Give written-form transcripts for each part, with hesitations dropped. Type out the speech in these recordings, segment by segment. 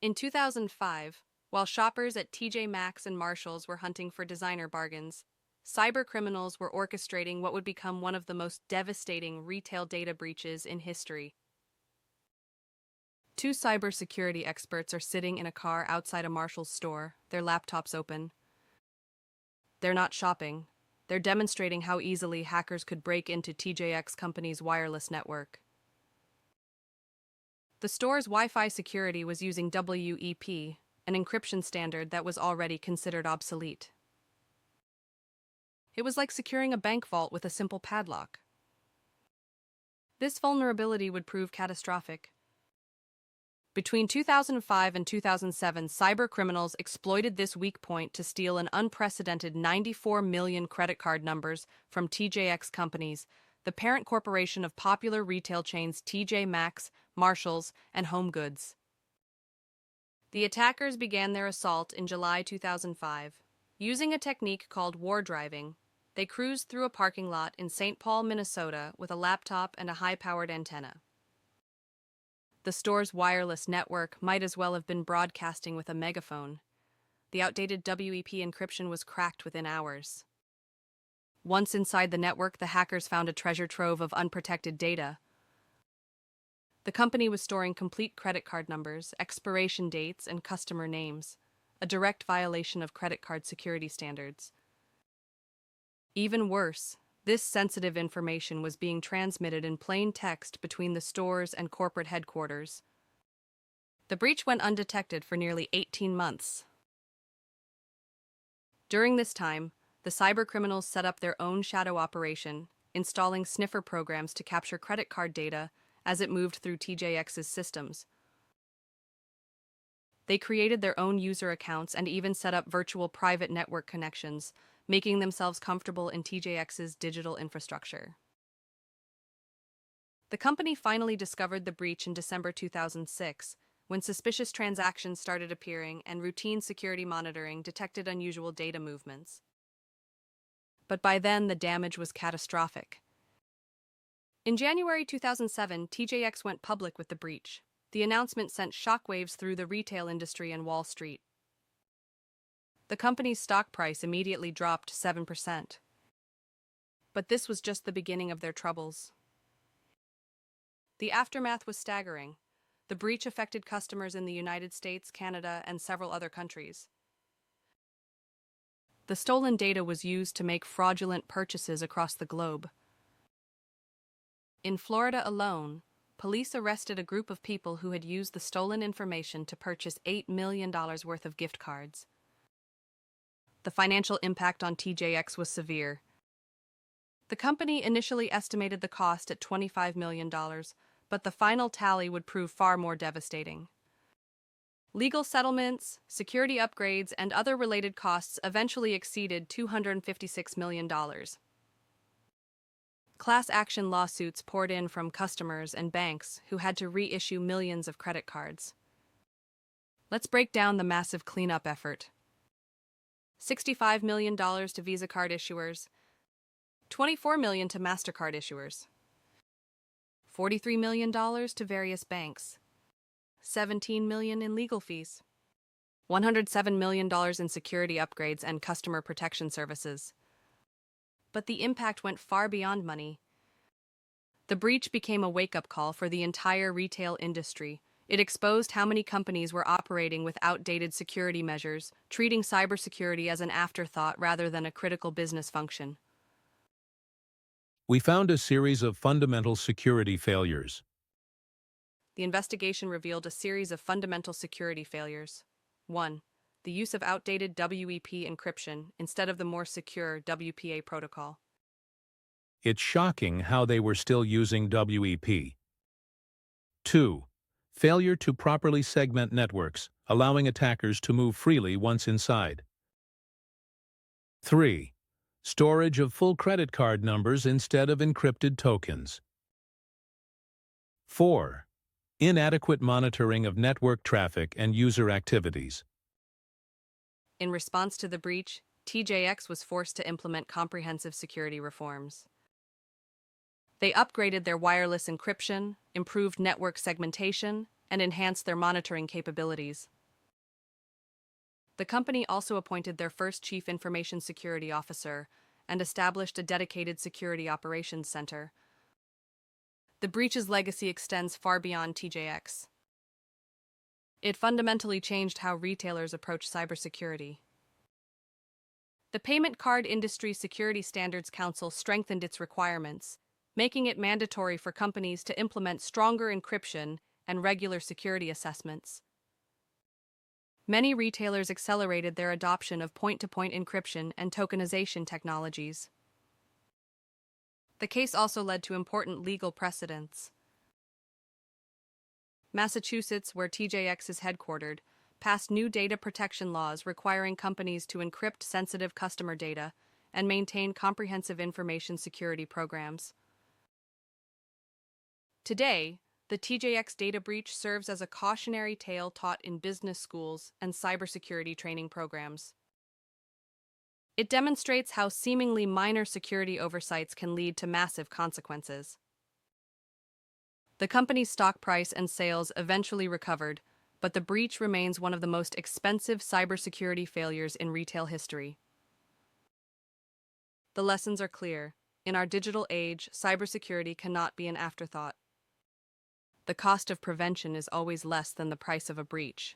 In 2005, while shoppers at TJ Maxx and Marshalls were hunting for designer bargains, cybercriminals were orchestrating what would become one of the most devastating retail data breaches in history. Two cybersecurity experts are sitting in a car outside a Marshalls store, their laptops open. They're not shopping. They're demonstrating how easily hackers could break into TJX company's wireless network. The store's Wi-Fi security was using WEP, an encryption standard that was already considered obsolete. It was like securing a bank vault with a simple padlock. This vulnerability would prove catastrophic. Between 2005 and 2007, cybercriminals exploited this weak point to steal an unprecedented 94 million credit card numbers from TJX companies, the parent corporation of popular retail chains TJ Maxx, Marshalls, and HomeGoods. The attackers began their assault in July 2005. Using a technique called wardriving, they cruised through a parking lot in St. Paul, Minnesota, with a laptop and a high-powered antenna. The store's wireless network might as well have been broadcasting with a megaphone. The outdated WEP encryption was cracked within hours. Once inside the network, the hackers found a treasure trove of unprotected data. The company was storing complete credit card numbers, expiration dates, and customer names, a direct violation of credit card security standards. Even worse, this sensitive information was being transmitted in plain text between the stores and corporate headquarters. The breach went undetected for nearly 18 months. During this time, the cybercriminals set up their own shadow operation, installing sniffer programs to capture credit card data as it moved through TJX's systems. They created their own user accounts and even set up virtual private network connections, making themselves comfortable in TJX's digital infrastructure. The company finally discovered the breach in December 2006, when suspicious transactions started appearing and routine security monitoring detected unusual data movements. But by then, the damage was catastrophic. In January 2007, TJX went public with the breach. The announcement sent shockwaves through the retail industry and Wall Street. The company's stock price immediately dropped 7%. But this was just the beginning of their troubles. The aftermath was staggering. The breach affected customers in the United States, Canada, and several other countries. The stolen data was used to make fraudulent purchases across the globe. In Florida alone, police arrested a group of people who had used the stolen information to purchase $8 million worth of gift cards. The financial impact on TJX was severe. The company initially estimated the cost at $25 million, but the final tally would prove far more devastating. Legal settlements, security upgrades, and other related costs eventually exceeded $256 million. Class action lawsuits poured in from customers and banks who had to reissue millions of credit cards. Let's break down the massive cleanup effort. $65 million to Visa card issuers, $24 million to MasterCard issuers, $43 million to various banks, $17 million in legal fees, $107 million in security upgrades and customer protection services. But the impact went far beyond money. The breach became a wake-up call for the entire retail industry. It exposed how many companies were operating with outdated security measures, treating cybersecurity as an afterthought rather than a critical business function. We found a series of fundamental security failures. The investigation revealed a series of fundamental security failures. 1. The use of outdated WEP encryption instead of the more secure WPA protocol. It's shocking how they were still using WEP. 2. Failure to properly segment networks, allowing attackers to move freely once inside. 3. Storage of full credit card numbers instead of encrypted tokens. 4. Inadequate monitoring of network traffic and user activities. In response to the breach, TJX was forced to implement comprehensive security reforms. They upgraded their wireless encryption, improved network segmentation, and enhanced their monitoring capabilities. The company also appointed their first chief information security officer and established a dedicated security operations center. The breach's legacy extends far beyond TJX. It fundamentally changed how retailers approach cybersecurity. The Payment Card Industry Security Standards Council strengthened its requirements, making it mandatory for companies to implement stronger encryption and regular security assessments. Many retailers accelerated their adoption of point-to-point encryption and tokenization technologies. The case also led to important legal precedents. Massachusetts, where TJX is headquartered, passed new data protection laws requiring companies to encrypt sensitive customer data and maintain comprehensive information security programs. Today, the TJX data breach serves as a cautionary tale taught in business schools and cybersecurity training programs. It demonstrates how seemingly minor security oversights can lead to massive consequences. The company's stock price and sales eventually recovered, but the breach remains one of the most expensive cybersecurity failures in retail history. The lessons are clear. In our digital age, cybersecurity cannot be an afterthought. The cost of prevention is always less than the price of a breach.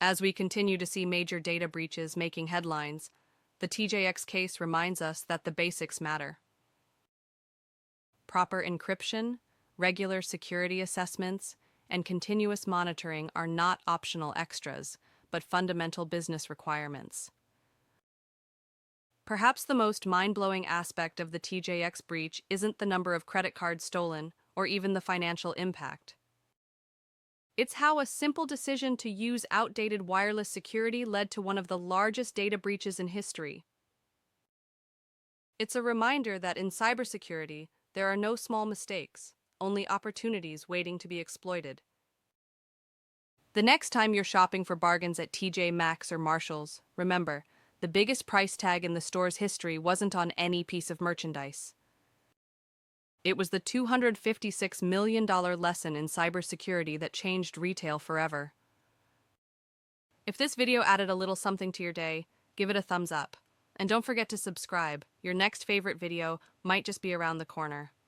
As we continue to see major data breaches making headlines, the TJX case reminds us that the basics matter. Proper encryption, regular security assessments, and continuous monitoring are not optional extras, but fundamental business requirements. Perhaps the most mind-blowing aspect of the TJX breach isn't the number of credit cards stolen or even the financial impact. It's how a simple decision to use outdated wireless security led to one of the largest data breaches in history. It's a reminder that in cybersecurity, there are no small mistakes, only opportunities waiting to be exploited. The next time you're shopping for bargains at TJ Maxx or Marshall's, remember, the biggest price tag in the store's history wasn't on any piece of merchandise. It was the $256 million lesson in cybersecurity that changed retail forever. If this video added a little something to your day, give it a thumbs up. And don't forget to subscribe. Your next favorite video might just be around the corner.